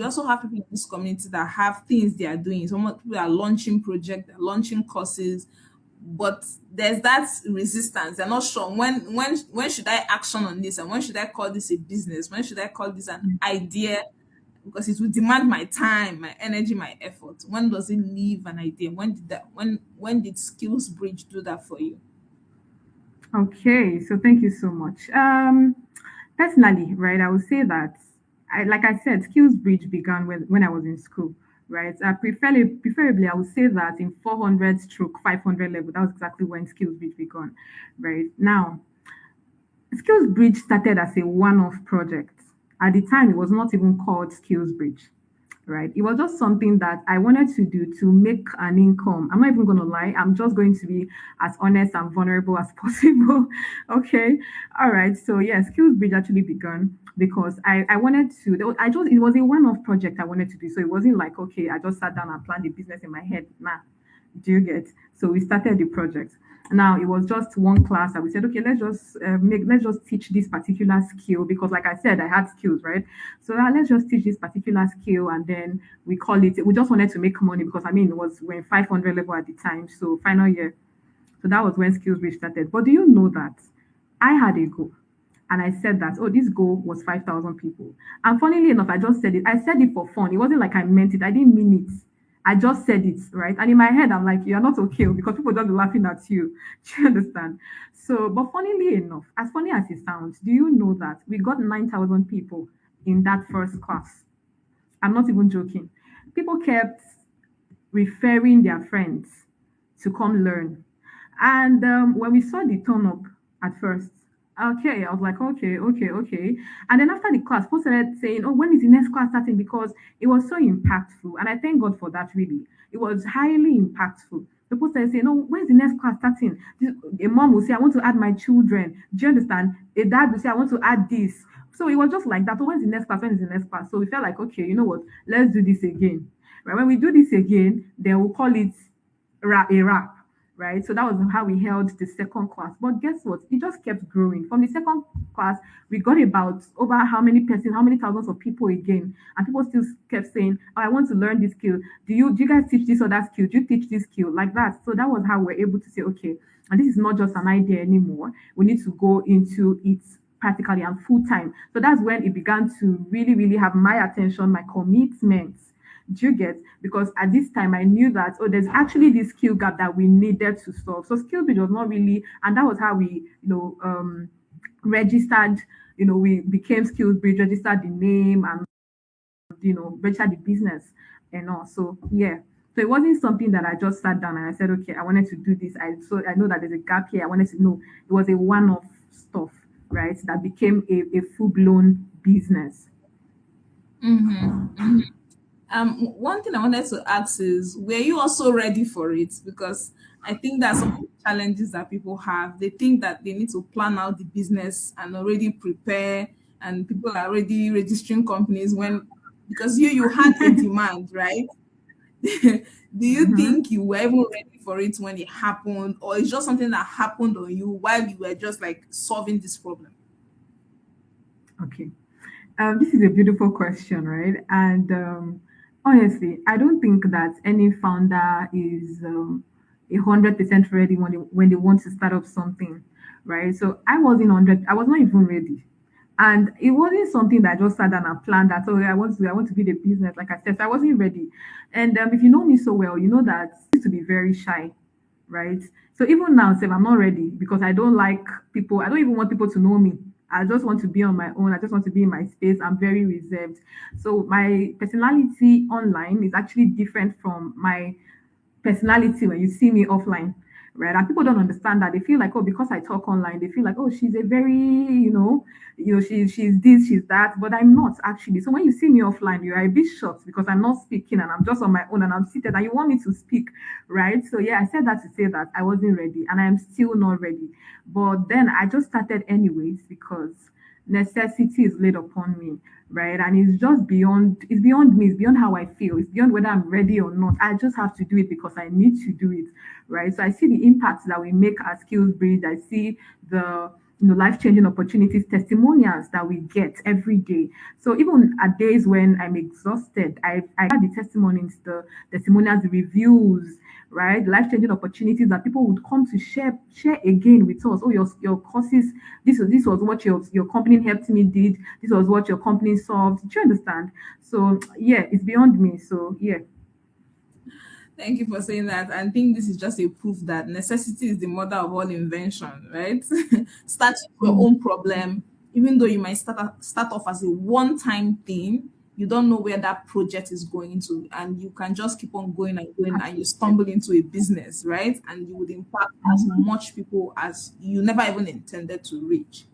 we also have people in this community that have things they are doing. Some people are launching projects, they're launching courses, but there's that resistance. They're not sure when should I action on this, and when should I call this a business? When should I call this an idea? Because it will demand my time, my energy, my effort. When does it leave an idea? When did Skills Bridge do that for you? Okay, so thank you so much. Personally, right, I would say that like I said, Skills Bridge began when I was in school, right? Preferably, I would say that in 400 stroke 500 level, that was exactly when Skills Bridge began, right? Now, Skills Bridge started as a one-off project. At the time, it was not even called Skills Bridge, right? It was just something that I wanted to do to make an income. I'm not even going to lie. I'm just going to be as honest and vulnerable as possible. Okay. All right. So yeah, Skills Bridge actually began because I wanted to, it was a one-off project I wanted to do. So it wasn't like, okay, I just sat down and planned the business in my head. Nah, do you get? So we started the project. Now it was just one class that we said, okay, let's just teach this particular skill because, like I said, I had skills, right? So let's just teach this particular skill, and then we call it. We just wanted to make money because I mean, it was when 500 level at the time, so final year. So that was when Skills Reach started. But do you know that I had a goal? And I said that, oh, this goal was 5,000 people. And funnily enough, I just said it. I said it for fun. It wasn't like I meant it. I didn't mean it. I just said it, right? And in my head, I'm like, you're not okay because people just be laughing at you. Do you understand? So, but funnily enough, as funny as it sounds, do you know that we got 9,000 people in that first class? I'm not even joking. People kept referring their friends to come learn. And when we saw the turn up at first, okay, I was like, okay, okay, okay. And then after the class, people started saying, oh, when is the next class starting? Because it was so impactful. And I thank God for that, really. It was highly impactful. People started saying, oh, when's the next class starting? A mom will say, I want to add my children. Do you understand? A dad will say, I want to add this. So it was just like that. Oh, when's the next class? When is the next class? So we felt like, okay, you know what? Let's do this again. Right? When we do this again, then we'll call it a wrap, right? So that was how we held the second class. But guess what? It just kept growing. From the second class, we got about over how many thousands of people again. And people still kept saying, oh, I want to learn this skill. Do you guys teach this or that skill? Do you teach this skill? Like that. So that was how we're able to say, okay, and this is not just an idea anymore. We need to go into it practically and full time. So that's when it began to really, really have my attention, my commitment. Do you get? Because at this time I knew that oh, there's actually this skill gap that we needed to solve. So skill bridge was not really, and that was how we, registered. We became skills bridge, registered the name, and registered the business and all. So yeah. So it wasn't something that I just sat down and I said, okay, I wanted to do this. I know that there's a gap here. I wanted to know it was a one-off stuff, right? That became a full-blown business. Mm-hmm. One thing I wanted to ask is, were you also ready for it? Because I think that's some of the challenges that people have. They think that they need to plan out the business and already prepare, and people are already registering companies when because you had a demand, right? Do you Mhm. think you were even ready for it when it happened, or it's just something that happened on you while you were just like solving this problem? Okay. This is a beautiful question, right? And honestly, I don't think that any founder is 100% ready when they want to start up something, right? So I wasn't 100. I was not even ready, and it wasn't something that I just sat down and planned that. Oh, I want to build a business, like I said. So I wasn't ready. And if you know me so well, you know that I used to be very shy, right? So even now, Sam, I'm not ready because I don't like people. I don't even want people to know me. I just want to be on my own. I just want to be in my space. I'm very reserved. So my personality online is actually different from my personality when you see me offline, right? And people don't understand that. They feel like, oh, because I talk online, they feel like, oh, she's a very, she's this, she's that. But I'm not actually. So when you see me offline, you are a bit shocked because I'm not speaking and I'm just on my own and I'm seated and you want me to speak, right? So yeah, I said that to say that I wasn't ready and I am still not ready. But then I just started anyways because necessity is laid upon me, right? And it's beyond me, it's beyond how I feel, it's beyond whether I'm ready or not. I just have to do it because I need to do it, right? So I see the impacts that we make as skills bridge. I see the life-changing opportunities, testimonials that we get every day. So even at days when I'm exhausted, I had the testimonies, the testimonials, the reviews, right? Life-changing opportunities that people would come to share again with us. Oh, your courses, this was what your company helped me did. This was what your company solved. Do you understand? So yeah, it's beyond me. So yeah. Thank you for saying that. I think this is just a proof that necessity is the mother of all invention, right? Start with your Mm. own problem, even though you might start off as a one-time thing. You don't know where that project is going to, and you can just keep on going and going, and you stumble into a business, right? And you would impact as much people as you never even intended to reach.